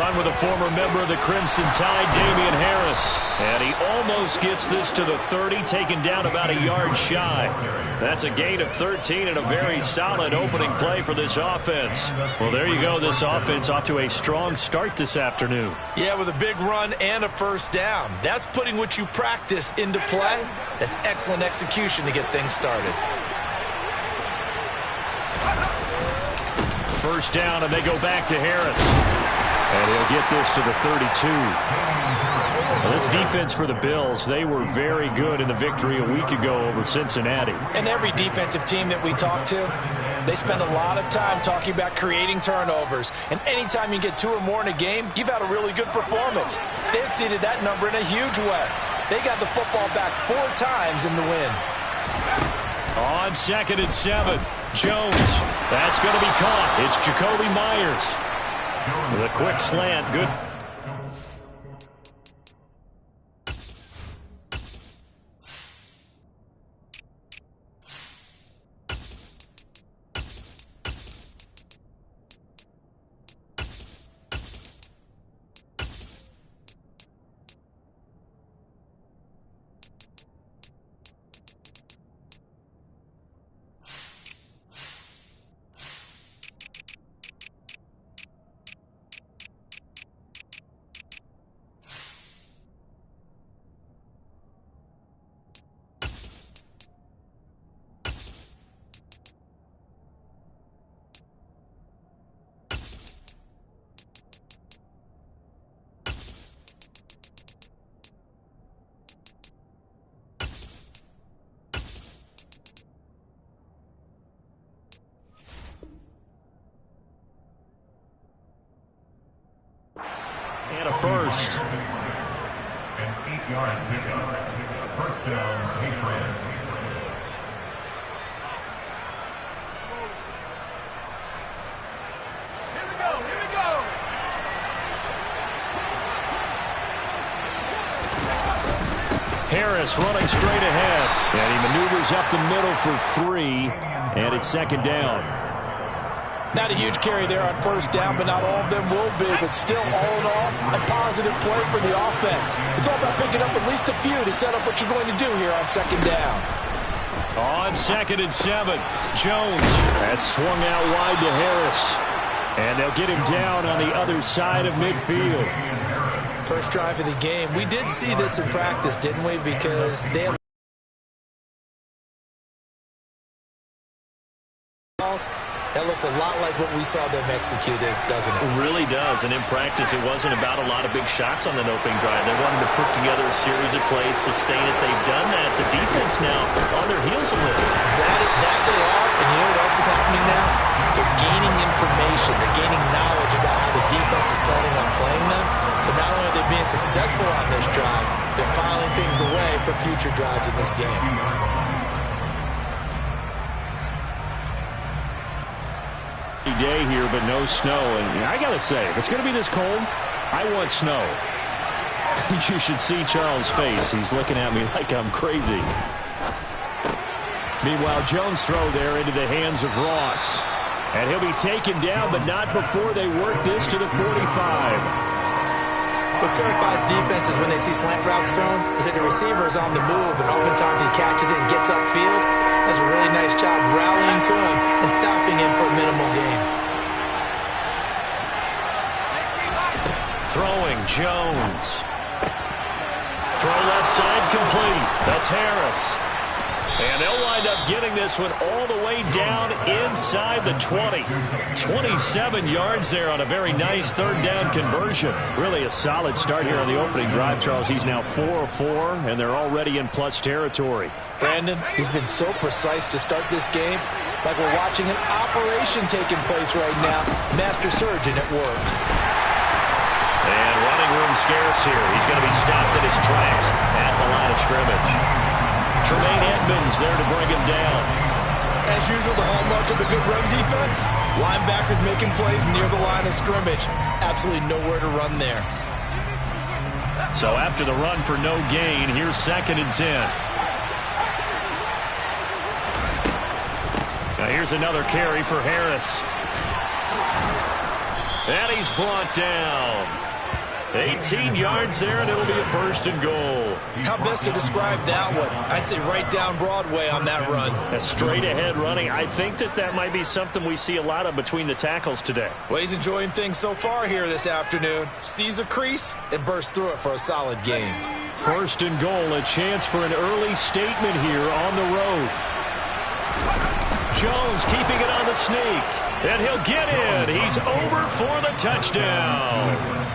run with a former member of the Crimson Tide, Damian Harris. And he almost gets this to the 30, taken down about a yard shy. That's a gain of 13 and a very solid opening play for this offense. Well, there you go. This offense off to a strong start this afternoon. Yeah, with a big run and a first down. That's putting what you practice into play. That's excellent execution to get things started. First down, and they go back to Harris. And he'll get this to the 32. Well, this defense for the Bills, they were very good in the victory a week ago over Cincinnati. And every defensive team that we talk to, they spend a lot of time talking about creating turnovers. And anytime you get 2 or more in a game, you've had a really good performance. They exceeded that number in a huge way. They got the football back 4 times in the win. On 2nd and 7, Jones. That's going to be caught. It's Jakobi Meyers. With a quick slant. Good. And a first. An 8-yard pickup. First down, Patriots. Here we go. Harris running straight ahead. And he maneuvers up the middle for 3. And it's 2nd down. Not a huge carry there on first down, but not all of them will be. But still, all in all, a positive play for the offense. It's all about picking up at least a few to set up what you're going to do here on 2nd down. On 2nd and 7, Jones. That's swung out wide to Harris. And they'll get him down on the other side of midfield. First drive of the game. We did see this in practice, didn't we? Because they have balls. That looks a lot like what we saw them execute, doesn't it? It really does. And in practice, it wasn't about a lot of big shots on that opening drive. They wanted to put together a series of plays, sustain it. They've done that. The defense now on their heels a little. That they are. And you know what else is happening now? They're gaining information. They're gaining knowledge about how the defense is planning on playing them. So not only are they being successful on this drive, they're filing things away for future drives in this game. Day here, but no snow. And I gotta say, if it's gonna be this cold, I want snow. You should see Charles' face. He's looking at me like I'm crazy. Meanwhile, Jones' throw there into the hands of Ross. And he'll be taken down, but not before they work this to the 45. What terrifies defenses when they see slant routes thrown is that the receiver is on the move, and oftentimes he catches it and gets upfield. Does a really nice job rallying to him and stopping him for a minimal gain. Throwing, Jones. Throw left side complete. That's Harris. And they'll wind up getting this one all the way down inside the 20. 27 yards there on a very nice 3rd down conversion. Really a solid start here on the opening drive, Charles. He's now 4 of 4, and they're already in plus territory. Brandon, he's been so precise to start this game, like we're watching an operation taking place right now. Master surgeon at work. And running room scarce here. He's going to be stopped in his tracks at the line of scrimmage. Tremaine Edmonds there to bring him down. As usual, the hallmark of the good run defense, linebackers making plays near the line of scrimmage. Absolutely nowhere to run there. So after the run for no gain, here's 2nd and 10. Now here's another carry for Harris. And he's brought down. 18 yards there, and it'll be a 1st and goal. How best to describe that one? I'd say right down Broadway on that run. A straight-ahead running. I think that might be something we see a lot of between the tackles today. Well, he's enjoying things so far here this afternoon. Sees a crease and bursts through it for a solid game. 1st and goal, a chance for an early statement here on the road. Jones keeping it on the sneak, and he'll get in. He's over for the touchdown.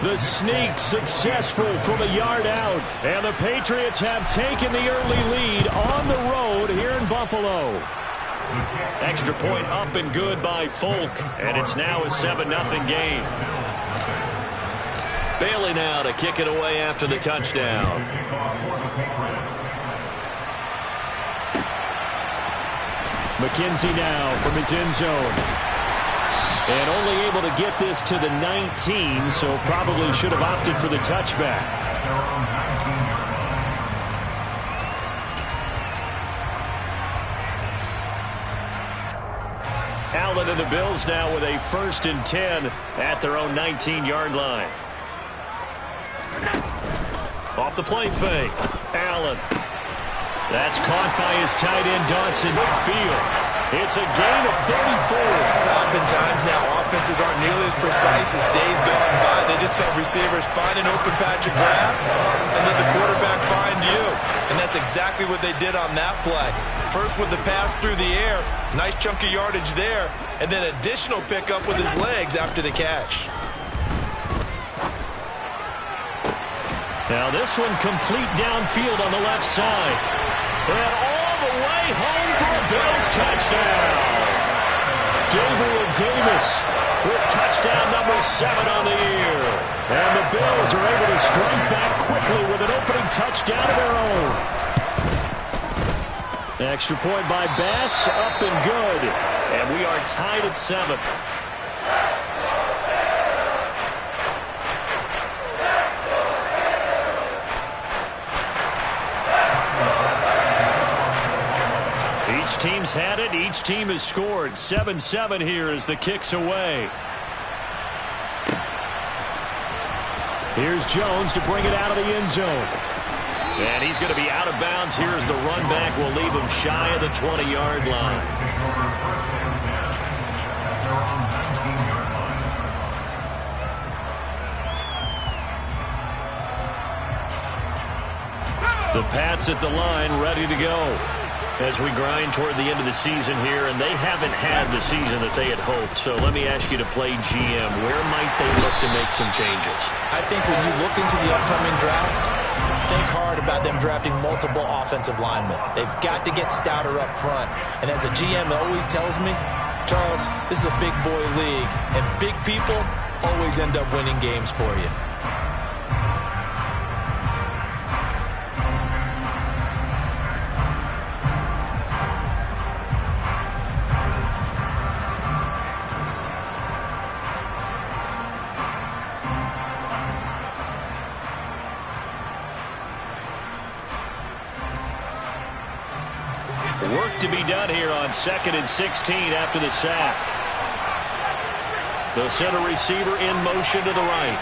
The sneak successful from a yard out, and the Patriots have taken the early lead on the road here in Buffalo. Extra point up and good by Folk, and it's now a 7-0 game. Bailey now to kick it away after the touchdown. McKenzie now from his end zone. And only able to get this to the 19, so probably should have opted for the touchback. Allen and the Bills now with a 1st and 10 at their own 19-yard line. Off the play fake. Allen. That's caught by his tight end, Dawson McField. It's a gain of 34. Oftentimes now, offenses aren't nearly as precise as days gone by. They just have receivers find an open patch of grass and let the quarterback find you. And that's exactly what they did on that play. First with the pass through the air, nice chunk of yardage there, and then additional pickup with his legs after the catch. Now this one complete downfield on the left side. And all the way home for a Bills touchdown. Gabriel Davis with touchdown number 7 on the year. And the Bills are able to strike back quickly with an opening touchdown of their own. Extra point by Bass, up and good. And we are tied at 7. Each team's had it. Each team has scored. 7-7 here as the kick's away. Here's Jones to bring it out of the end zone. And he's going to be out of bounds here as the run back will leave him shy of the 20-yard line. The Pats at the line ready to go as we grind toward the end of the season here, and they haven't had the season that they had hoped. So let me ask you to play GM. Where might they look to make some changes? I think when you look into the upcoming draft, think hard about them drafting multiple offensive linemen. They've got to get stouter up front. And as a GM always tells me, Charles, this is a big boy league, and big people always end up winning games for you. Work to be done here on 2nd and 16 after the sack. The center receiver in motion to the right.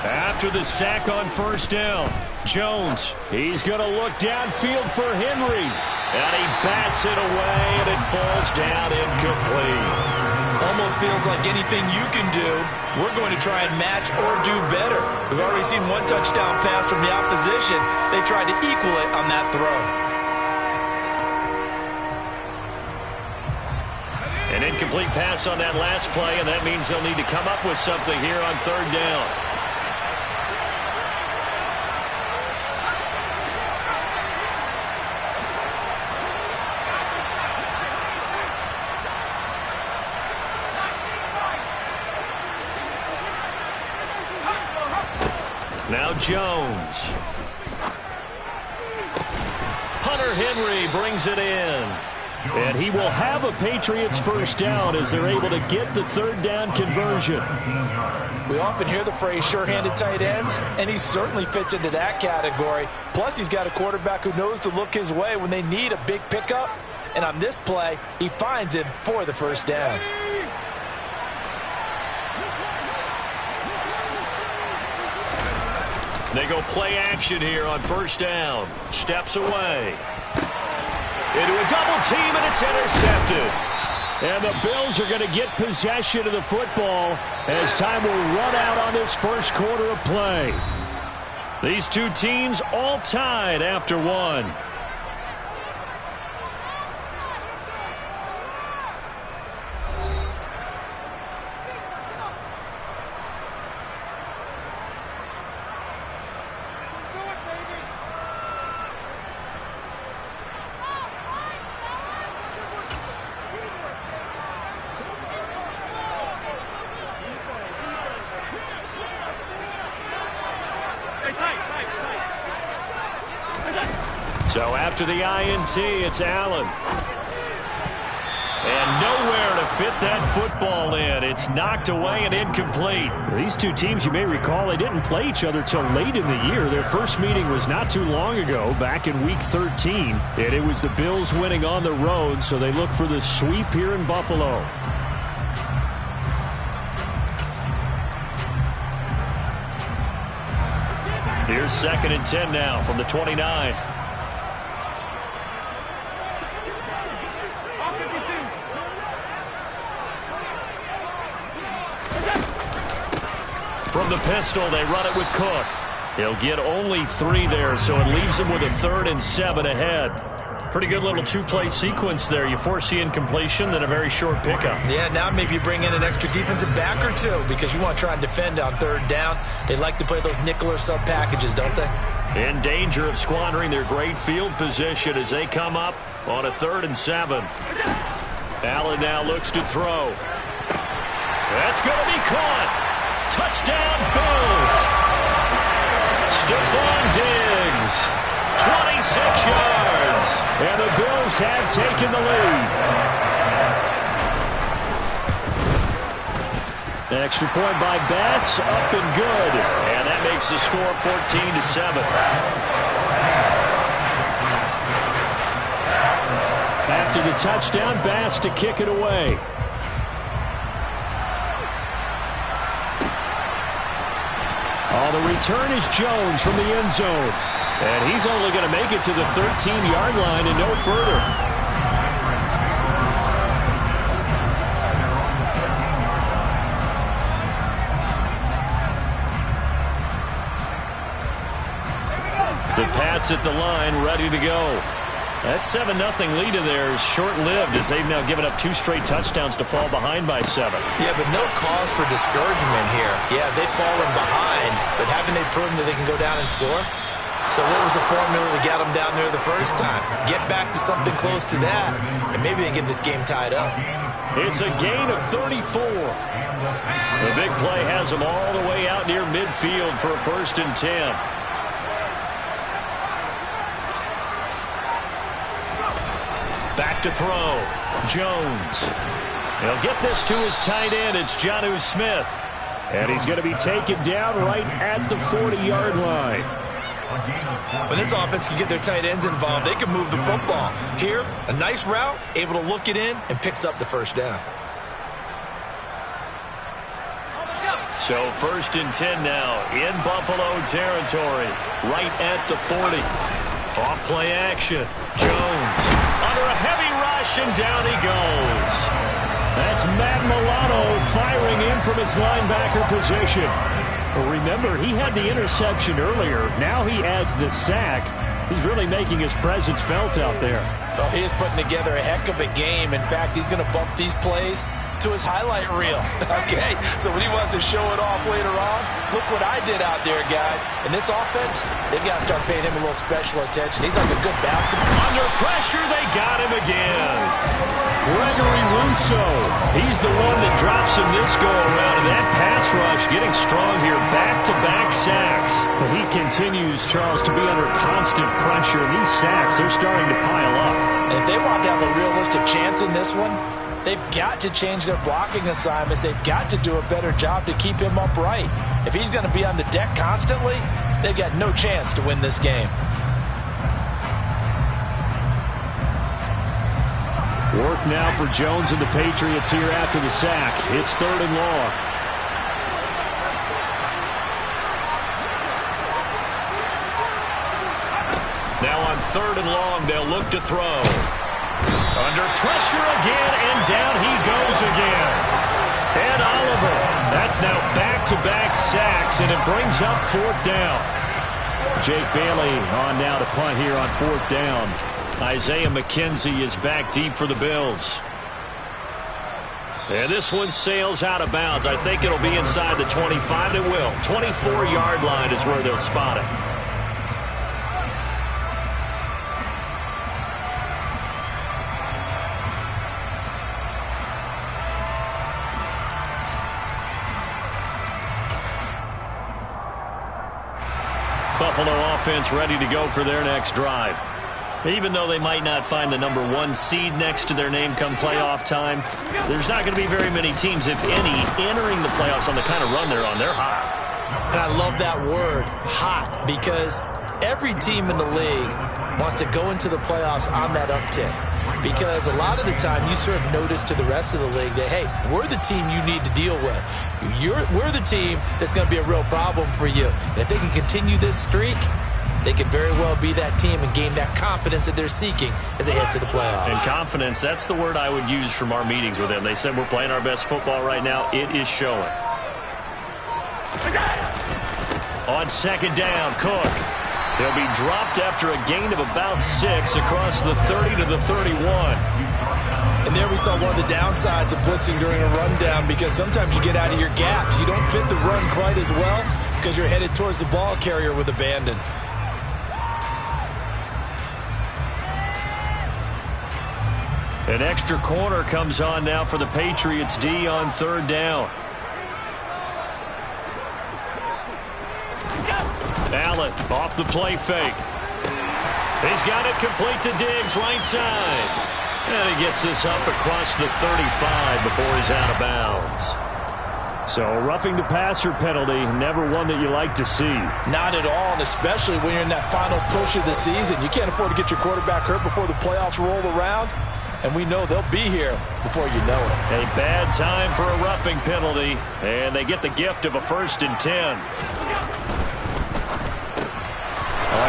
After the sack on 1st down, Jones, he's going to look downfield for Henry. And he bats it away, and it falls down incomplete. Almost feels like anything you can do, we're going to try and match or do better. We've already seen one touchdown pass from the opposition. They tried to equal it on that throw. An incomplete pass on that last play, and that means they'll need to come up with something here on 3rd down. Now Jones. Hunter Henry brings it in. And he will have a Patriots first down as they're able to get the third down conversion. We often hear the phrase sure-handed tight ends, and he certainly fits into that category. Plus, he's got a quarterback who knows to look his way when they need a big pickup. And on this play, he finds him for the first down. They go play action here on first down. Steps away. Into a double team, and it's intercepted. And the Bills are going to get possession of the football as time will run out on this first quarter of play. These two teams all tied after one. So after the INT, it's Allen. And nowhere to fit that football in. It's knocked away and incomplete. These two teams, you may recall, they didn't play each other till late in the year. Their first meeting was not too long ago, back in Week 13. And it was the Bills winning on the road, so they look for the sweep here in Buffalo. Here's 2nd and 10 now from the 29. From the pistol, they run it with Cook. He'll get only 3 there, so it leaves him with a 3rd and 7 ahead. Pretty good little two-play sequence there. You foresee incompletion, then a very short pickup. Yeah, now maybe you bring in an extra defensive back or two because you want to try and defend on 3rd down. They like to play those nickel or sub packages, don't they? In danger of squandering their great field position as they come up on a 3rd and 7. Allen now looks to throw. That's going to be caught. Touchdown, Bills. Stephon Diggs, 26 yards. And the Bills have taken the lead. An extra point by Bass, up and good. And that makes the score 14-7. After the touchdown, Bass to kick it away. Oh, the return is Jones from the end zone. And he's only going to make it to the 13-yard line and no further. The Pats at the line, ready to go. That 7-0 lead of theirs short-lived as they've now given up 2 straight touchdowns to fall behind by 7. Yeah, but no cause for discouragement here. Yeah, they've fallen behind, but haven't they proven that they can go down and score? So what was the formula that got them down there the first time? Get back to something close to that, and maybe they can get this game tied up. It's a gain of 34. The big play has them all the way out near midfield for a 1st and 10. Back to throw. Jones. He'll get this to his tight end. It's Jonnu Smith. And he's going to be taken down right at the 40-yard line. When this offense can get their tight ends involved, they can move the football. Here, a nice route, able to look it in, and picks up the first down. So 1st and 10 now in Buffalo territory, right at the 40. Off play action. Jones under a heavy rush, and down he goes. That's Matt Milano firing in from his linebacker position. Well, remember, he had the interception earlier. Now he adds the sack. He's really making his presence felt out there. Well, he is putting together a heck of a game. In fact, he's going to bump these plays to his highlight reel. Okay, so when he wants to show it off later on, look what I did out there, guys. In this offense, they've got to start paying him a little special attention. He's like a good basketball. Under pressure, they got him again. Gregory Rousseau, he's the one that drops him this go-around, and that pass rush getting strong here, back-to-back sacks. But he continues, Charles, to be under constant pressure, and these sacks, they're starting to pile up. And if they want to have a realistic chance in this one, they've got to change their blocking assignments. They've got to do a better job to keep him upright. If he's going to be on the deck constantly, they've got no chance to win this game. Work now for Jones and the Patriots here after the sack. It's 3rd and long. Now on 3rd and long, they'll look to throw. Under pressure again, and down he goes again. Ed Oliver, that's now back-to-back sacks, and it brings up 4th down. Jake Bailey on now to punt here on 4th down. Isaiah McKenzie is back deep for the Bills. And this one sails out of bounds. I think it'll be inside the 25. It will. 24-yard line is where they'll spot it. Buffalo offense ready to go for their next drive. Even though they might not find the number 1 seed next to their name come playoff time, there's not going to be very many teams, if any, entering the playoffs on the kind of run they're on. They're hot. And I love that word, hot, because every team in the league wants to go into the playoffs on that uptick. Because a lot of the time you serve notice to the rest of the league that, hey, we're the team you need to deal with. We're the team that's going to be a real problem for you. And if they can continue this streak, they could very well be that team and gain that confidence that they're seeking as they head to the playoffs. And confidence, that's the word I would use from our meetings with them. They said we're playing our best football right now. It is showing. On 2nd down, Cook. He'll be dropped after a gain of about 6 across the 30 to the 31. And there we saw one of the downsides of blitzing during a rundown, because sometimes you get out of your gaps. You don't fit the run quite as well because you're headed towards the ball carrier with abandon. An extra corner comes on now for the Patriots D on 3rd down. Allen off the play fake. He's got it complete to Diggs, right side. And he gets this up across the 35 before he's out of bounds. So roughing the passer penalty, never one that you like to see. Not at all, and especially when you're in that final push of the season. You can't afford to get your quarterback hurt before the playoffs roll around. And we know they'll be here before you know it. A bad time for a roughing penalty. And they get the gift of a 1st and 10.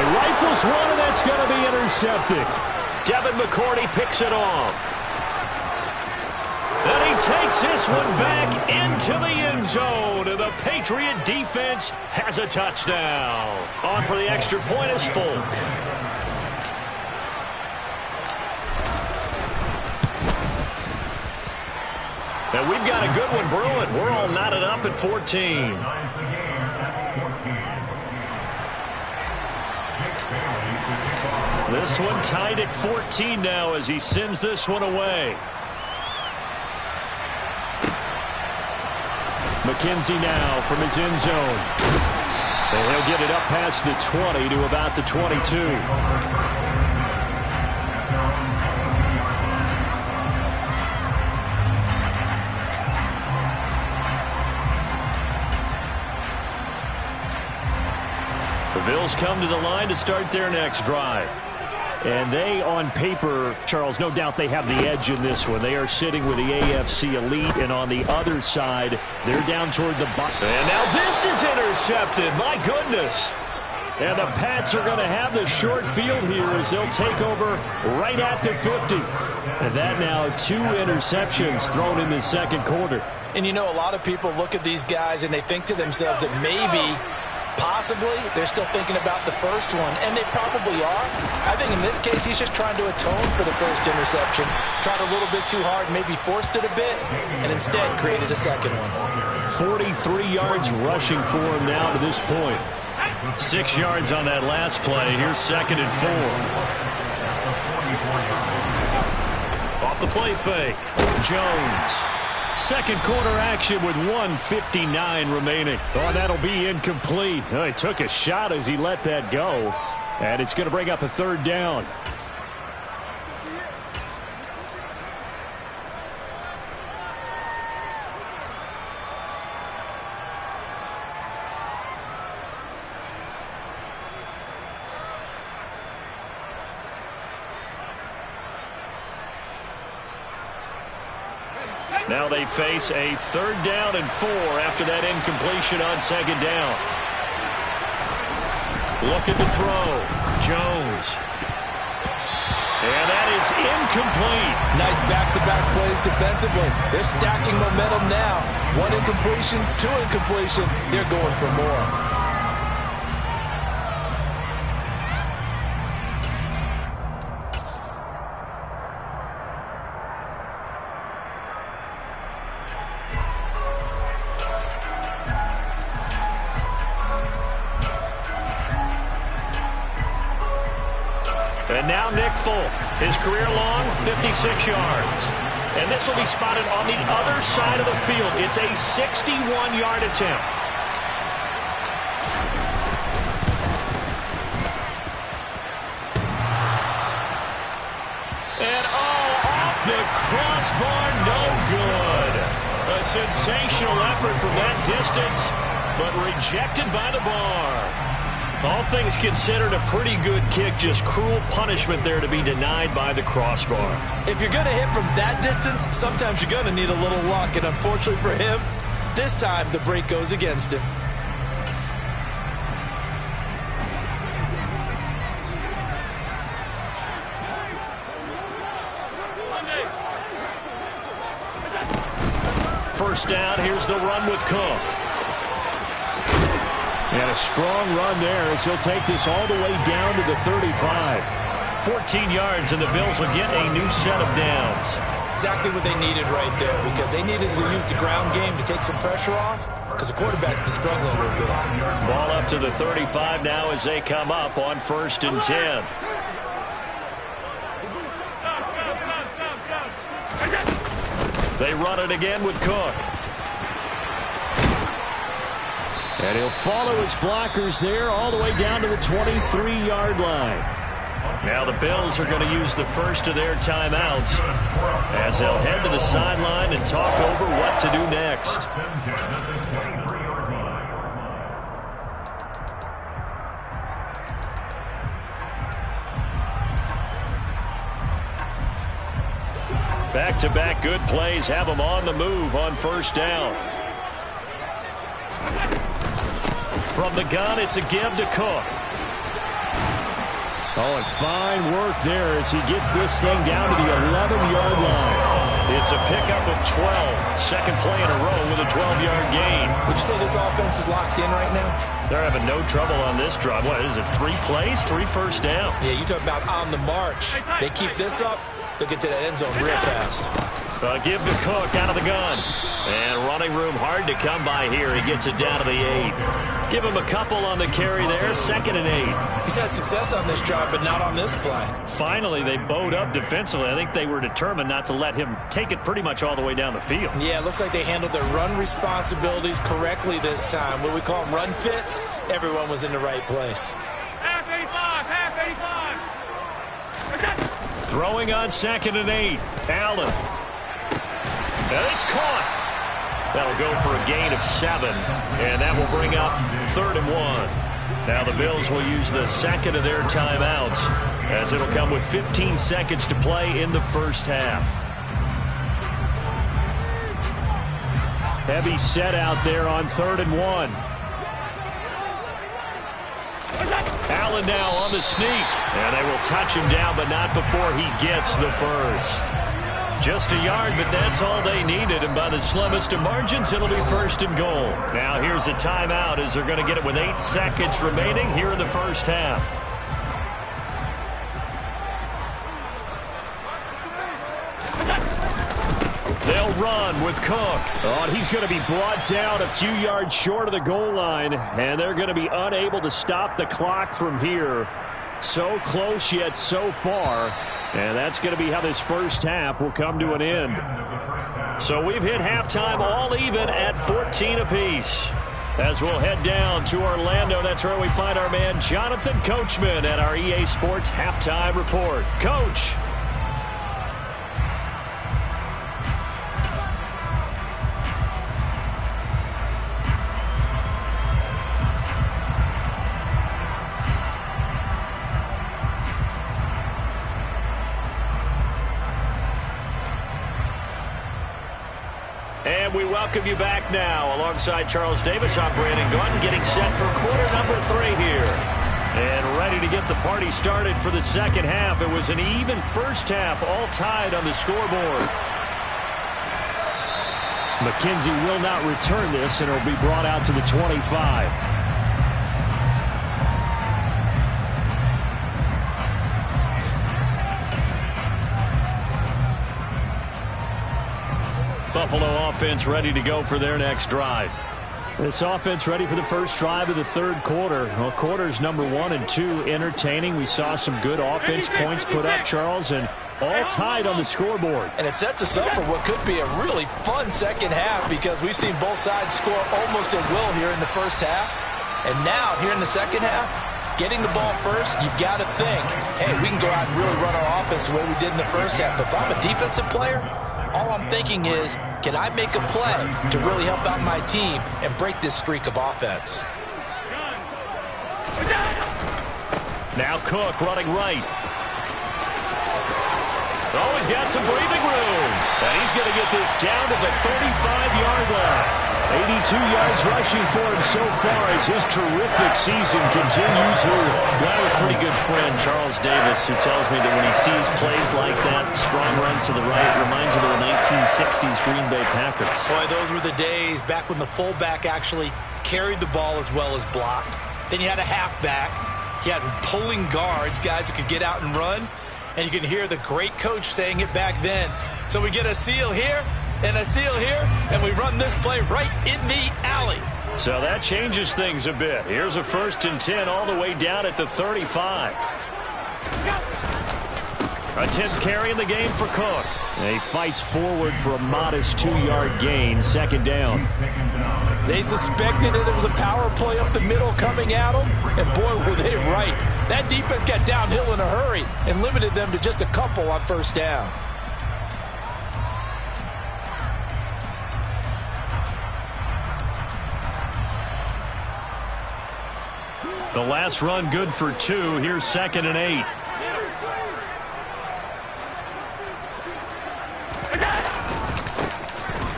Rifles one, and that's going to be intercepted. Devin McCourty picks it off. And he takes this one back into the end zone. And the Patriot defense has a touchdown. On for the extra point is Folk. And we've got a good one brewing. We're all knotted up at 14. This one tied at 14 now as he sends this one away. McKenzie now from his end zone. And he'll get it up past the 20 to about the 22. The Bills come to the line to start their next drive. And they, on paper, Charles, no doubt they have the edge in this one. They are sitting with the AFC elite, and on the other side, they're down toward the bottom. And now this is intercepted. My goodness. And the Pats are going to have the short field here as they'll take over right at the 50. And that now 2 interceptions thrown in the second quarter. And you know, a lot of people look at these guys and they think to themselves that maybe, possibly, they're still thinking about the first one, and they probably are. I think in this case, he's just trying to atone for the first interception. Tried a little bit too hard, maybe forced it a bit, and instead created a second one. 43 yards rushing for him now to this point. 6 yards on that last play. Here's 2nd and 4. Off the play fake. Jones. Second quarter action with 1:59 remaining. Oh, that'll be incomplete. Oh, he took a shot as he let that go. And it's going to bring up a 3rd down. Now they face a 3rd down and 4 after that incompletion on 2nd down. Looking to throw. Jones. And that is incomplete. Nice back-to-back plays defensively. They're stacking momentum now. 1 incompletion, 2 incompletion. They're going for more. And now Nick Folk, his career long, 56 yards. And this will be spotted on the other side of the field. It's a 61-yard attempt. And off the crossbar, no good. A sensational effort from that distance, but rejected by the bar. All things considered, a pretty good kick. Just cruel punishment there to be denied by the crossbar. If you're going to hit from that distance, sometimes you're going to need a little luck. And unfortunately for him, this time the break goes against him. First down, here's the run with Cook. And a strong run there as he'll take this all the way down to the 35. 14 yards, and the Bills will get a new set of downs. Exactly what they needed right there, because they needed to use the ground game to take some pressure off, because the quarterback's been struggling a little bit. Ball up to the 35 now as they come up on 1st and 10. They run it again with Cook. And he'll follow his blockers there all the way down to the 23-yard line. Now the Bills are going to use the first of their timeouts as they'll head to the sideline and talk over what to do next. Back-to-back good plays have them on the move on 1st down. From the gun, it's a give to Cook. Oh, and fine work there as he gets this thing down to the 11-yard line. It's a pickup of 12. Second play in a row with a 12-yard gain. Would you say this offense is locked in right now? They're having no trouble on this drive. What is it, 3 plays, 3 first downs? Yeah, you talk about on the march. They keep this up, they'll get to that end zone real fast. Give to Cook out of the gun. And running room hard to come by here. He gets it down to the 8. Give him a couple on the carry there. 2nd and 8. He's had success on this drive, but not on this play. Finally, they bowed up defensively. I think they were determined not to let him take it pretty much all the way down the field. Yeah, it looks like they handled their run responsibilities correctly this time. What we call them run fits, everyone was in the right place. Half 85. Throwing on 2nd and 8. Allen. And it's caught. That'll go for a gain of 7. And that will bring up 3rd and 1. Now the Bills will use the second of their timeouts as it'll come with 15 seconds to play in the first half. Heavy set out there on 3rd and 1. Allen now on the sneak. And they will touch him down, but not before he gets the first. Just a yard, but that's all they needed. And by the slimmest of margins, it'll be 1st and goal. Now here's a timeout as they're going to get it with 8 seconds remaining here in the first half. They'll run with Cook. Oh, and he's going to be brought down a few yards short of the goal line, and they're going to be unable to stop the clock from here. So close yet so far, and that's going to be how this first half will come to an end. So we've hit halftime all even at 14 apiece. As we'll head down to Orlando, that's where we find our man Jonathan Coachman at our EA Sports Halftime Report. Coach. And we welcome you back now. Alongside Charles Davis, I'm Brandon Gaudin, getting set for quarter number 3 here. And ready to get the party started for the second half. It was an even first half, all tied on the scoreboard. McKenzie will not return this, and it will be brought out to the 25. Buffalo offense ready to go for their next drive. This offense ready for the first drive of the third quarter. Well, quarters number 1 and 2 entertaining. We saw some good offense points put up, Charles, and all tied on the scoreboard. And it sets us up for what could be a really fun second half because we've seen both sides score almost at will here in the first half. And now, here in the second half, getting the ball first, you've got to think, hey, we can go out and really run our offense the way we did in the first half. But if I'm a defensive player, all I'm thinking is, can I make a play to really help out my team and break this streak of offense? Now Cook running right. Oh, he's got some breathing room. And he's going to get this down to the 35-yard line. 82 yards rushing for him so far as his terrific season continues here. I have a pretty good friend, Charles Davis, who tells me that when he sees plays like that, strong runs to the right, reminds him of the 1960s Green Bay Packers. Boy, those were the days back when the fullback actually carried the ball as well as blocked. Then you had a halfback. You had pulling guards, guys who could get out and run. And you can hear the great coach saying it back then. So we get a seal here and a seal here, and we run this play right in the alley. So that changes things a bit. Here's a 1st and 10 all the way down at the 35. A 10th carry in the game for Cook. He fights forward for a modest 2-yard gain, second down. They suspected that it was a power play up the middle coming at them, and boy, were they right. That defense got downhill in a hurry and limited them to just a couple on first down. The last run good for 2. Here's 2nd and 8.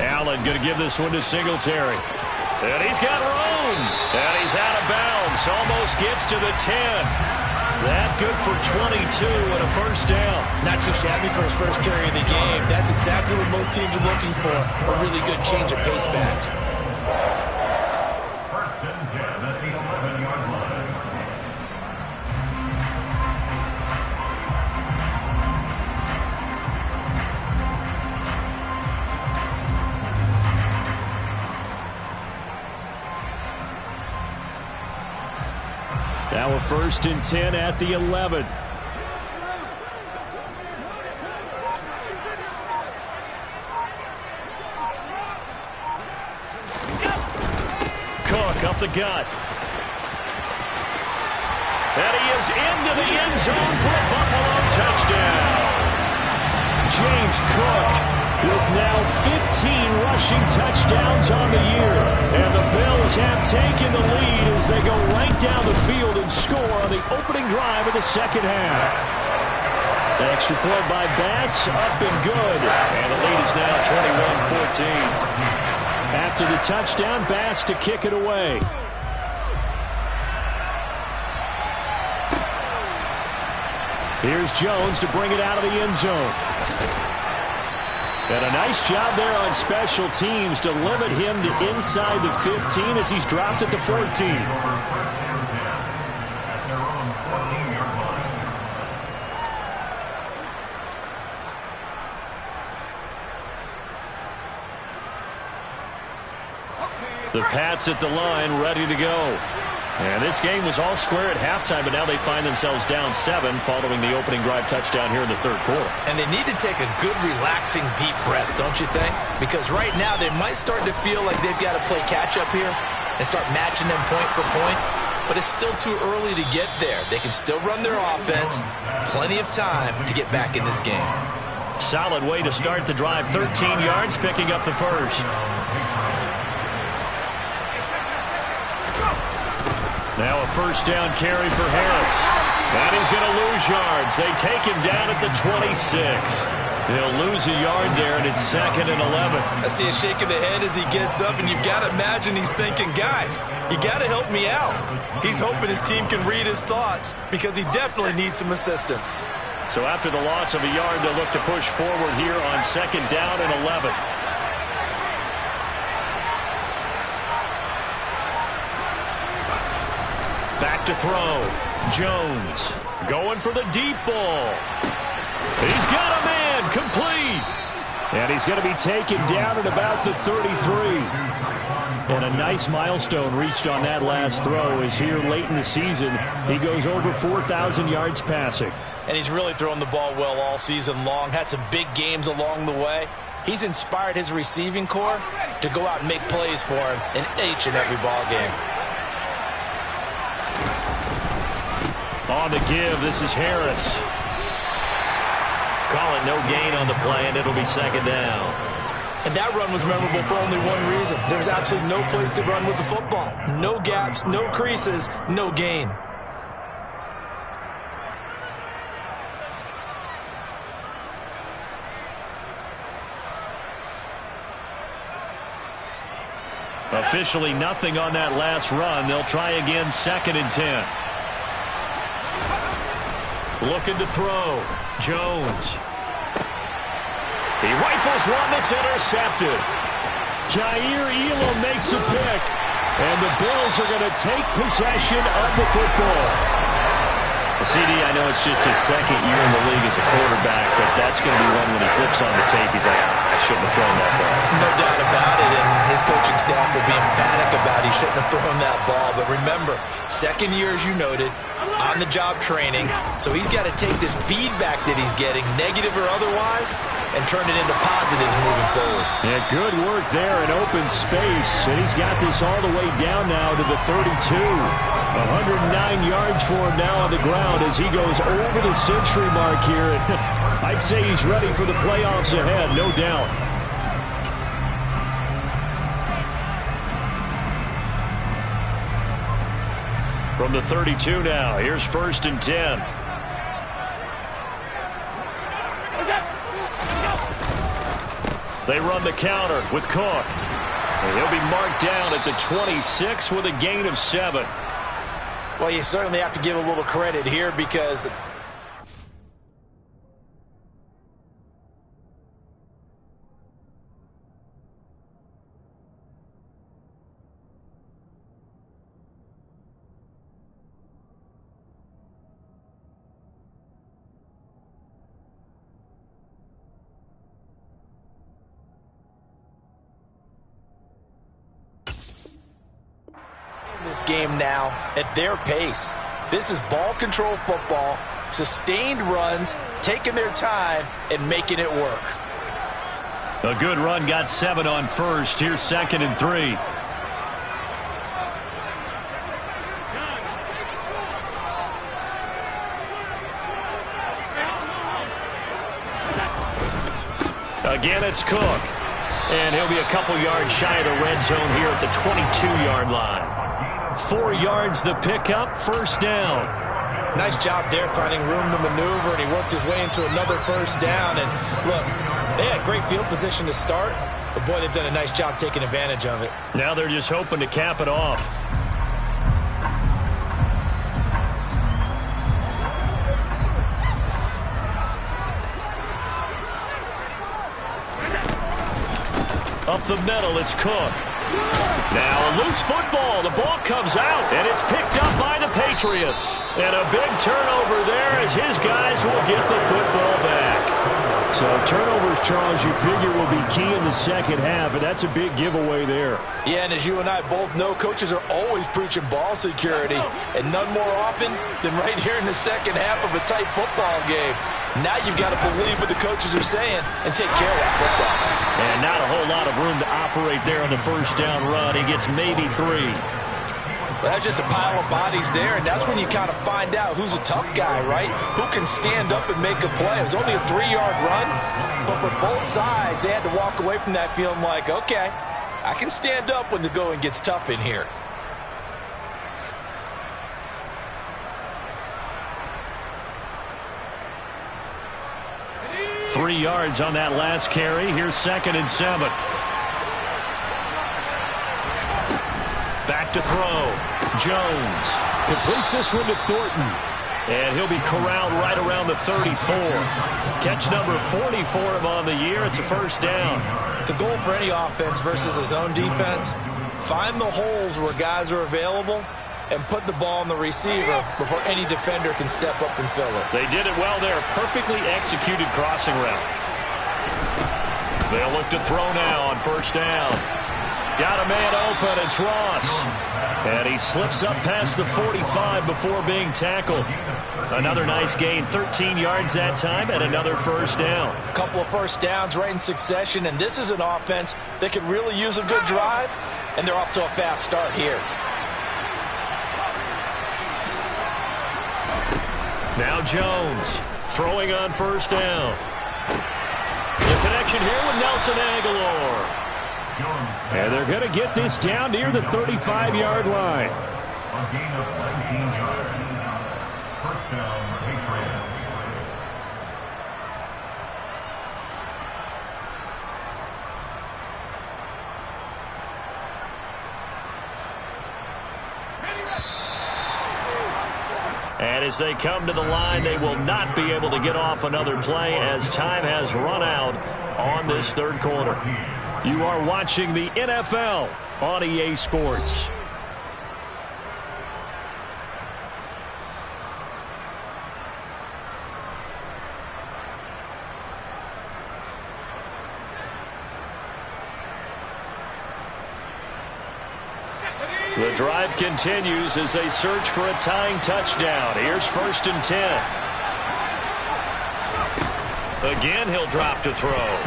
Allen going to give this one to Singletary. And he's got room. And he's out of bounds. Almost gets to the 10. That good for 22 and a first down. Not too shabby for his first carry of the game. That's exactly what most teams are looking for. A really good change of pace back. 1st and 10 at the 11-yard line. Now a 1st and 10 at the 11. Cook up the gut. And he is into the end zone for a Buffalo touchdown. James Cook with now 15 rushing touchdowns on the year. And the Bills have taken the lead as they go right down the field and score on the opening drive of the second half. An extra point by Bass, up and good. And the lead is now 21-14. After the touchdown, Bass to kick it away. Here's Jones to bring it out of the end zone. And a nice job there on special teams to limit him to inside the 15 as he's dropped at the 14. The Pats at the line, ready to go. And this game was all square at halftime, but now they find themselves down 7 following the opening drive touchdown here in the third quarter. And they need to take a good, relaxing, deep breath, don't you think? Because right now they might start to feel like they've got to play catch-up here and start matching them point for point. But it's still too early to get there. They can still run their offense. Plenty of time to get back in this game. Solid way to start the drive. 13 yards, picking up the first. Now a first down carry for Harris. And he's going to lose yards. They take him down at the 26. He'll lose a yard there, and it's 2nd and 11. I see a shake of the head as he gets up, and you've got to imagine he's thinking, guys, you got to help me out. He's hoping his team can read his thoughts because he definitely needs some assistance. So after the loss of a yard, they'll look to push forward here on 2nd down and 11. Back to throw. Jones going for the deep ball. He's got a man, complete. And he's going to be taken down at about the 33. And a nice milestone reached on that last throw as here late in the season, he goes over 4,000 yards passing. And he's really thrown the ball well all season long, had some big games along the way. He's inspired his receiving corps to go out and make plays for him in each and every ball game. On the give, this is Harris. Call it no gain on the play, and it'll be 2nd down. And that run was memorable for only one reason. There was absolutely no place to run with the football. No gaps, no creases, no gain. Officially nothing on that last run. They'll try again, 2nd and 10. Looking to throw. Jones. He rifles one that's intercepted. Jair Elam makes a pick. And the Bills are going to take possession of the football. CD, I know it's just his 2nd year in the league as a quarterback, but that's going to be one when he flips on the tape. He's like, I shouldn't have thrown that ball. No doubt about it, and his coaching staff will be emphatic about he shouldn't have thrown that ball. But remember, 2nd year, as you noted, on-the-job training, so he's got to take this feedback that he's getting, negative or otherwise, and turn it into positives moving forward. Yeah, good work there in open space, and he's got this all the way down now to the 32. 109 yards for him now on the ground as he goes over the century mark here. I'd say he's ready for the playoffs ahead, no doubt. From the 32 now, here's 1st and 10. They run the counter with Cook. And he'll be marked down at the 26 with a gain of 7. Well, you certainly have to give a little credit here because this game now at their pace. This is ball control football, sustained runs, taking their time and making it work. A good run got 7 on 1st. Here's 2nd and 3. Again, it's Cook. And he'll be a couple yards shy of the red zone here at the 22-yard line. 4 yards the pickup, 1st down. Nice job there finding room to maneuver, and he worked his way into another 1st down. And look, they had great field position to start, but boy, they've done a nice job taking advantage of it. Now they're just hoping to cap it off. Up the middle, it's Cook. Now a loose football. The ball comes out, and it's picked up by the Patriots. And a big turnover there as his guys will get the football back. So turnovers, Charles, you figure will be key in the 2nd half, and that's a big giveaway there. Yeah, and as you and I both know, coaches are always preaching ball security, and none more often than right here in the 2nd half of a tight football game. Now you've got to believe what the coaches are saying and take care of that football. And not a whole lot of room to operate there on the 1st down run. He gets maybe 3. Well, that's just a pile of bodies there, and that's when you kind of find out who's a tough guy, right? Who can stand up and make a play. It was only a 3-yard run, but for both sides, they had to walk away from that feeling like, okay, I can stand up when the going gets tough in here. 3 yards on that last carry. Here's 2nd and 7. Back to throw. Jones completes this one to Thornton. And he'll be corralled right around the 34. Catch number 40 for him on the year. It's a first down. The goal for any offense versus a zone defense, find the holes where guys are available and put the ball on the receiver before any defender can step up and fill it. They did it well there. Perfectly executed crossing route. They'll look to throw now on first down. Got a man open. It's Ross. And he slips up past the 45 before being tackled. Another nice gain, 13 yards that time, and another first down. A couple of first downs right in succession, and this is an offense that could really use a good drive, and they're off to a fast start here. Now Jones throwing on first down. The connection here with Nelson Aguilar. And they're going to get this down near the 35-yard line. A gain of 19 yards. First down, Patriots. And as they come to the line, they will not be able to get off another play as time has run out on this third quarter. You are watching the NFL on EA Sports. The drive continues as they search for a tying touchdown. Here's 1st and 10. Again, he'll drop to throw.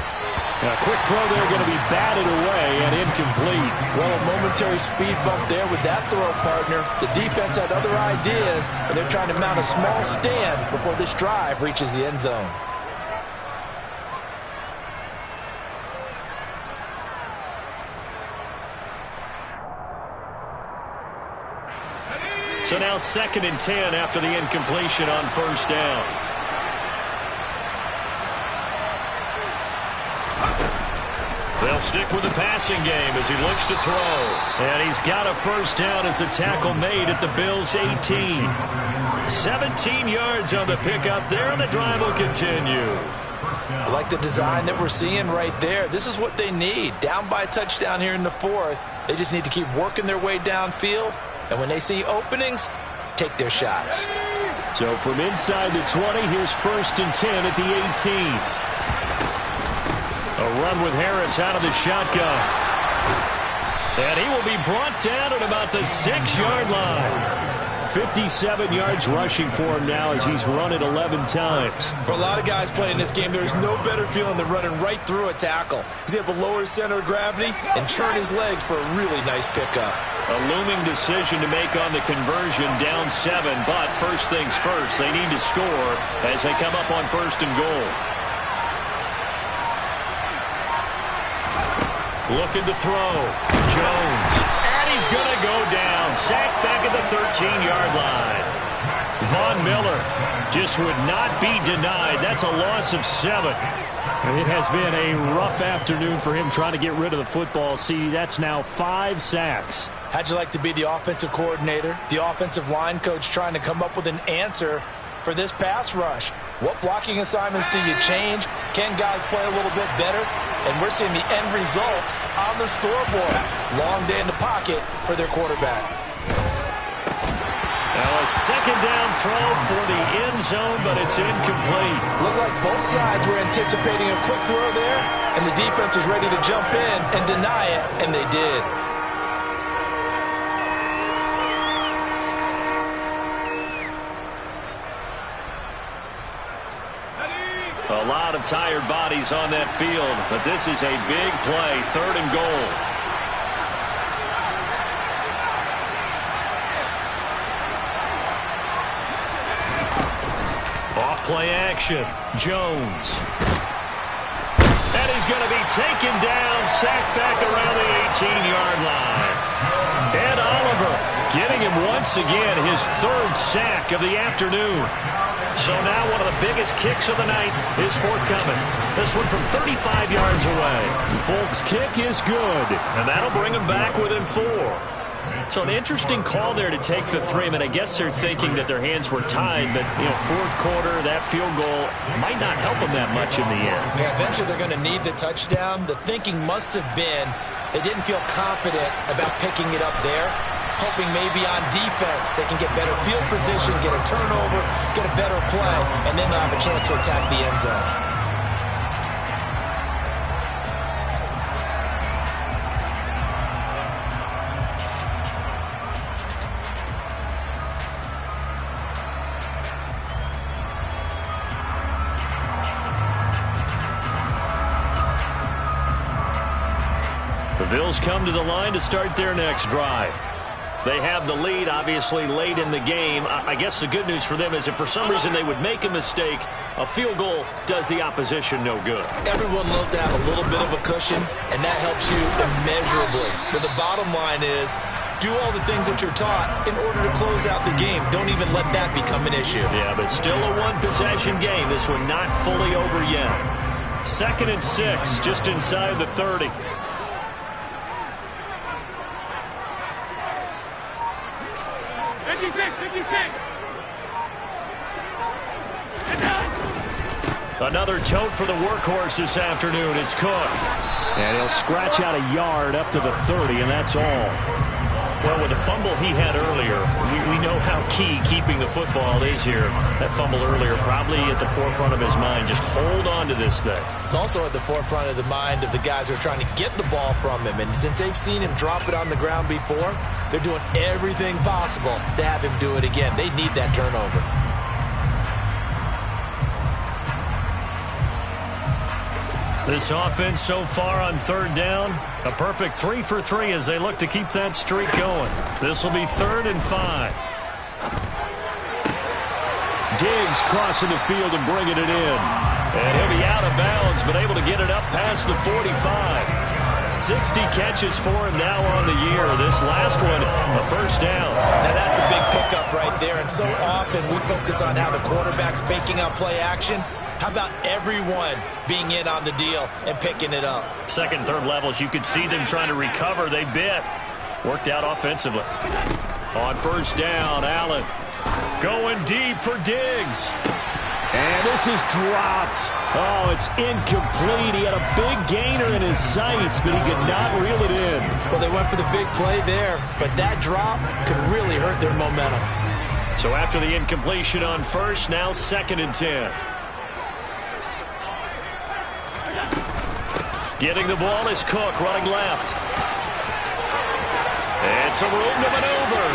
A quick throw there, going to be batted away and incomplete. Well, a momentary speed bump there with that throw, partner. The defense had other ideas, and they're trying to mount a small stand before this drive reaches the end zone. So now 2nd and 10 after the incompletion on first down. They'll stick with the passing game as he looks to throw. And he's got a first down as a tackle made at the Bills' 18. 17 yards on the pickup there, and the drive will continue. I like the design that we're seeing right there. This is what they need. Down by a touchdown here in the 4th. They just need to keep working their way downfield. And when they see openings, take their shots. So from inside the 20, here's 1st and 10 at the 18. A run with Harris out of the shotgun. And he will be brought down at about the 6-yard line. 57 yards rushing for him now as he's run it 11 times. For a lot of guys playing this game, there's no better feeling than running right through a tackle. He's able to lower his center of gravity and churn his legs for a really nice pickup. A looming decision to make on the conversion, down 7, but first things first, they need to score as they come up on 1st and goal. Looking to throw. Jones. And he's going to go down. Sacked back at the 13-yard line. Von Miller just would not be denied. That's a loss of 7. It has been a rough afternoon for him trying to get rid of the football. See, that's now 5 sacks. How'd you like to be the offensive coordinator, the offensive line coach trying to come up with an answer for this pass rush? What blocking assignments do you change? Can guys play a little bit better? And we're seeing the end result on the scoreboard. Long day in the pocket for their quarterback. Now a second down throw for the end zone, but it's incomplete. Looked like both sides were anticipating a quick throw there, and the defense was ready to jump in and deny it, and they did. A lot of tired bodies on that field, but this is a big play, 3rd and goal. Off play action, Jones. And he's going to be taken down, sacked back around the 18-yard line. Ed Oliver Getting him once again, his third sack of the afternoon. So now one of the biggest kicks of the night is forthcoming. This one from 35 yards away. Folk's kick is good. And that'll bring him back within 4. So an interesting call there to take the 3. I mean, I guess they're thinking that their hands were tied, but, fourth quarter, that field goal might not help them that much in the end. Yeah, eventually they're going to need the touchdown. The thinking must have been they didn't feel confident about picking it up there, hoping maybe on defense they can get better field position, get a turnover, get a better play, and then they'll have a chance to attack the end zone. The Bills come to the line to start their next drive. They have the lead, obviously, late in the game. I guess the good news for them is if for some reason they would make a mistake, a field goal does the opposition no good. Everyone loves to have a little bit of a cushion, and that helps you immeasurably. But the bottom line is, do all the things that you're taught in order to close out the game. Don't even let that become an issue. Yeah, but still a one-possession game. This one not fully over yet. 2nd and 6, just inside the 30. Another tote for the workhorse this afternoon. It's Cook. And he'll scratch out a yard up to the 30, and that's all. Well, with the fumble he had earlier, we know how key keeping the football is here. That fumble earlier probably at the forefront of his mind. Just hold on to this thing. It's also at the forefront of the mind of the guys who are trying to get the ball from him. And since they've seen him drop it on the ground before, they're doing everything possible to have him do it again. They need that turnover. This offense so far on 3rd down, a perfect 3 for 3 as they look to keep that streak going. This will be 3rd and 5. Diggs crossing the field and bringing it in. And he'll be out of bounds, but able to get it up past the 45. 60 catches for him now on the year. This last one, a first down. Now that's a big pickup right there. And so often we focus on how the quarterback's faking out play action. How about everyone being in on the deal and picking it up? 2nd, 3rd levels, you could see them trying to recover. They bit. Worked out offensively. On 1st down, Allen going deep for Diggs. And this is dropped. Oh, it's incomplete. He had a big gainer in his sights, but he could not reel it in. Well, they went for the big play there, but that drop could really hurt their momentum. So after the incompletion on 1st, now 2nd and 10. Getting the ball is Cook running left. And some room to maneuver.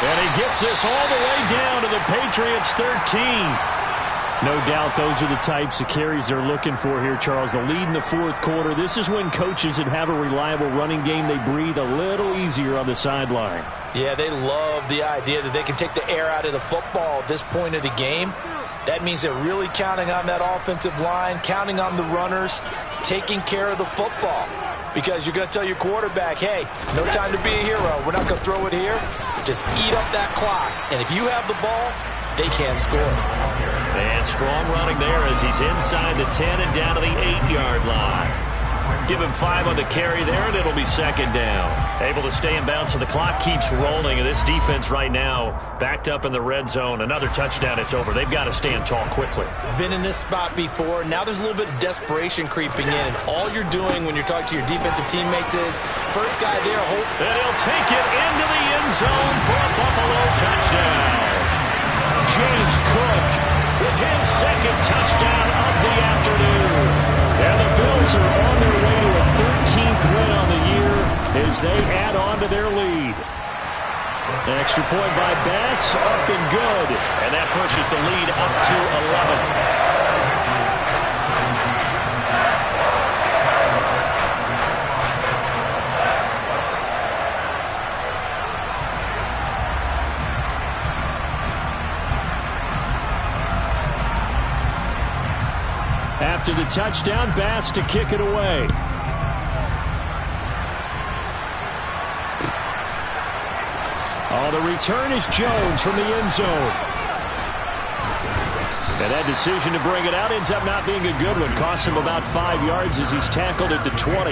And he gets this all the way down to the Patriots 13. No doubt those are the types of carries they're looking for here, Charles. The lead in the 4th quarter. This is when coaches that have a reliable running game, they breathe a little easier on the sideline. Yeah, they love the idea that they can take the air out of the football at this point of the game. That means they're really counting on that offensive line, counting on the runners, taking care of the football. Because you're going to tell your quarterback, hey, no time to be a hero. We're not going to throw it here. Just eat up that clock. And if you have the ball, they can't score. And strong running there as he's inside the 10 and down to the 8-yard line. Give him 5 on the carry there, and it'll be 2nd down. Able to stay in bounds, so the clock keeps rolling. And this defense right now backed up in the red zone. Another touchdown, it's over. They've got to stand tall quickly. Been in this spot before. Now there's a little bit of desperation creeping in. And all you're doing when you're talking to your defensive teammates is, first guy there, hold. And he'll take it into the end zone for a Buffalo touchdown. James Cook with his 2nd touchdown of the afternoon. And the Bills are on their way to a 13th win on the year as they add on to their lead. An extra point by Bass, up and good. And that pushes the lead up to 11. After the touchdown, Bass to kick it away. Oh, the return is Jones from the end zone. And that decision to bring it out ends up not being a good one. Costs him about 5 yards as he's tackled at the 20.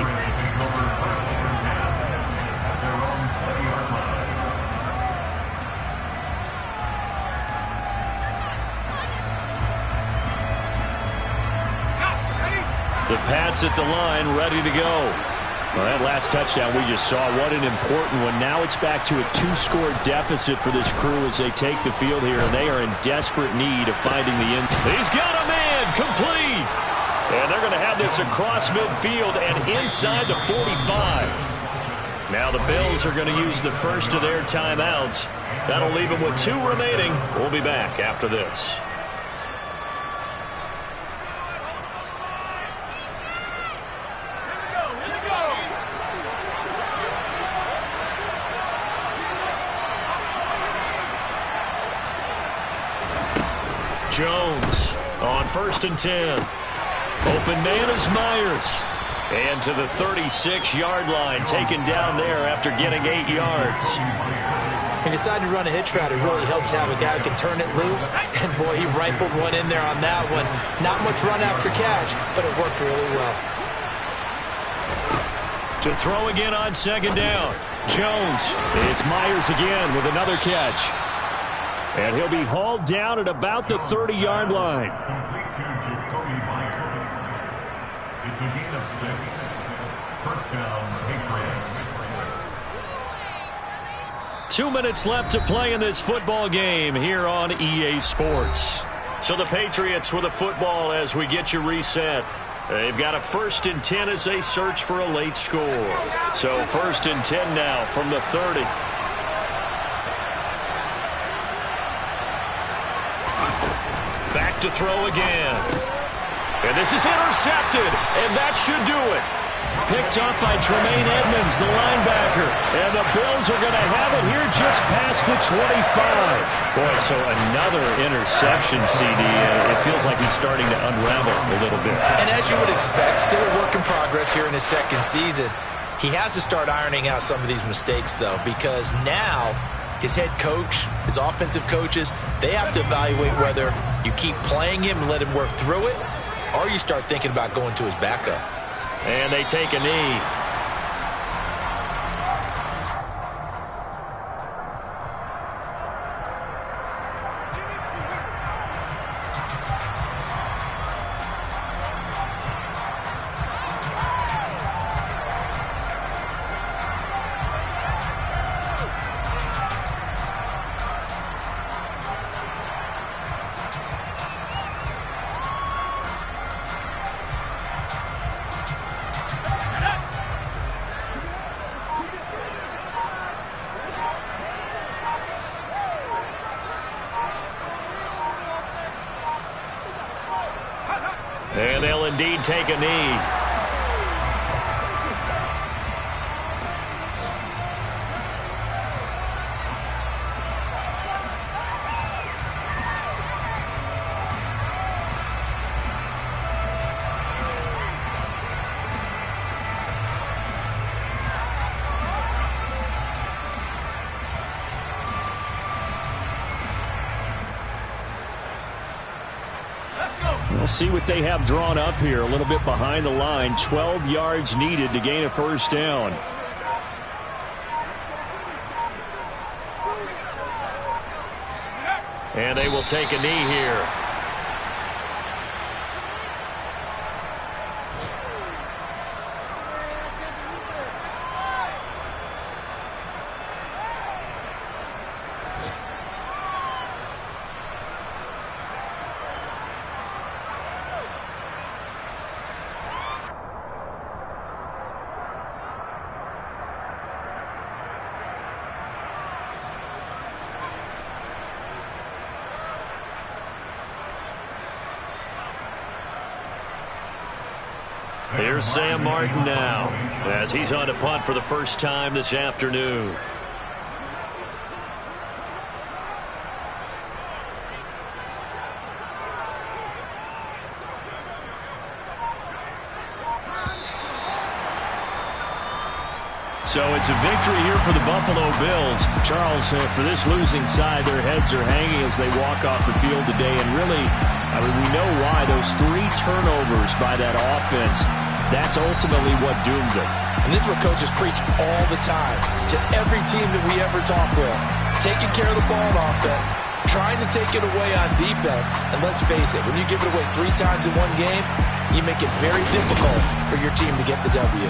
The Pats at the line, ready to go. Well, that last touchdown we just saw, what an important one. Now it's back to a 2-score deficit for this crew as they take the field here, and they are in desperate need of finding the end. He's got a man, complete. And they're going to have this across midfield and inside the 45. Now the Bills are going to use the first of their timeouts. That'll leave them with 2 remaining. We'll be back after this. Jones on 1st and 10. Open man is Myers. And to the 36-yard line, taken down there after getting 8 yards. He decided to run a hitch route. It really helps to have a guy who can turn it loose. And, boy, he rifled one in there on that one. Not much run after catch, but it worked really well. To throw again on 2nd down. Jones. It's Myers again with another catch. And he'll be hauled down at about the 30-yard line. It's a gain of 6. First down, Patriots. 2 minutes left to play in this football game here on EA Sports. So the Patriots with a football as we get you reset. They've got a 1st and 10 as they search for a late score. So 1st and 10 now from the 30. Back to throw again. And this is intercepted, and that should do it. Picked up by Tremaine Edmonds, the linebacker. And the Bills are going to have it here just past the 25. Boy, so another interception, CD. It feels like he's starting to unravel a little bit. And as you would expect, still a work in progress here in his 2nd season. He has to start ironing out some of these mistakes, though, because now his head coach, his offensive coaches, they have to evaluate whether you keep playing him and let him work through it, or you start thinking about going to his backup. And they take a knee. And they'll indeed take a knee. We'll see what they have drawn up here. A little bit behind the line. 12 yards needed to gain a 1st down. And they will take a knee here. Here's Sam Martin now as he's on to punt for the first time this afternoon. So it's a victory here for the Buffalo Bills. Charles, for this losing side, their heads are hanging as they walk off the field today. And really, I mean, we know why. Those 3 turnovers by that offense, that's ultimately what doomed them. And this is what coaches preach all the time to every team that we ever talk with. Taking care of the ball on offense, trying to take it away on defense. And let's face it, when you give it away 3 times in one game, you make it very difficult for your team to get the W.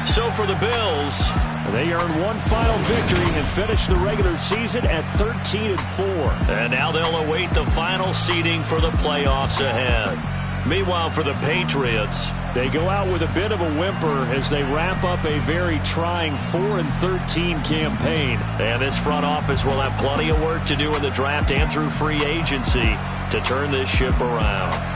So for the Bills, they earn one final victory and finish the regular season at 13-4. And now they'll await the final seeding for the playoffs ahead. Meanwhile, for the Patriots, they go out with a bit of a whimper as they wrap up a very trying 4-13 campaign. And this front office will have plenty of work to do in the draft and through free agency to turn this ship around.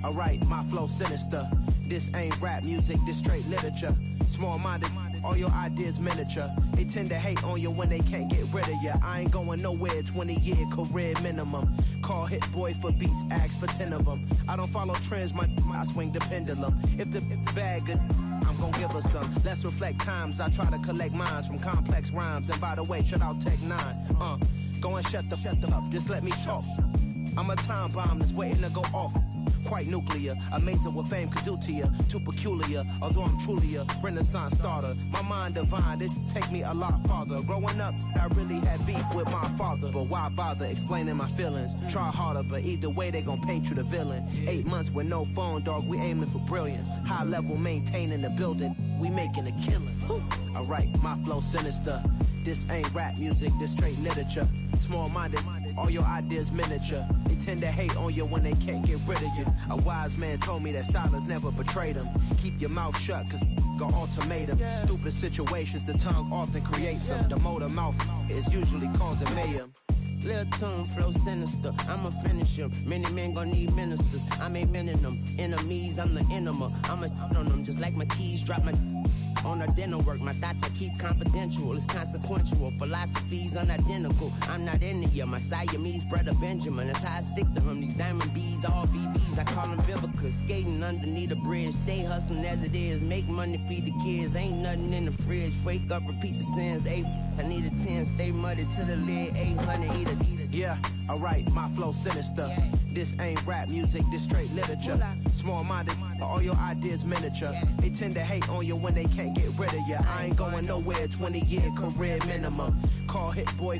Alright, my flow sinister. This ain't rap music, this straight literature. Small-minded, all your ideas miniature. They tend to hate on you when they can't get rid of you. I ain't going nowhere, 20-year career minimum. Call Hit Boy for beats, ask for 10 of them. I don't follow trends, I swing the pendulum. If the bag good, I'm gonna give her some. Let's reflect times, I try to collect minds from complex rhymes. And by the way, shout out Tech 9. Go and shut the up, just let me talk. I'm a time bomb that's waiting to go off. Quite nuclear, amazing what fame could do to you. Too peculiar, although I'm truly a renaissance starter. My mind divine, it take me a lot farther. Growing up, I really had beef with my father. But why bother explaining my feelings? Try harder, but either way they gon' paint you the villain. 8 months with no phone, dog, we aiming for brilliance. High level maintaining the building, we making a killing. Alright, my flow sinister. This ain't rap music, this straight literature. Small-minded, all your ideas miniature. They tend to hate on you when they can't get rid of you. A wise man told me that silence never betrayed him. Keep your mouth shut, cause got ultimatums. Stupid situations, the tongue often creates them. The motor mouth is usually causing mayhem. Lil' tune, flow sinister, I'ma finish him. Many men gon' need ministers, I ain't mending them. Enemies, I'm the enema, I'ma on them. Just like my keys, drop my On a dinner work, my thoughts I keep confidential. It's consequential. Philosophies unidentical. I'm not in ya. My Siamese brother Benjamin. That's how I stick to him. These diamond bees, all BBs. I call them Vivica. Skating underneath a bridge. Stay hustling as it is. Make money, feed the kids. Ain't nothing in the fridge. Wake up, repeat the sins. I need a 10. Stay muddy to the lid. 800. Eat a. Yeah, alright, my flow sinister. This ain't rap music, this straight literature. Small-minded, all your ideas miniature. They tend to hate on you when they can't get rid of you. I ain't going nowhere, 20-year career minimum. Call hit boy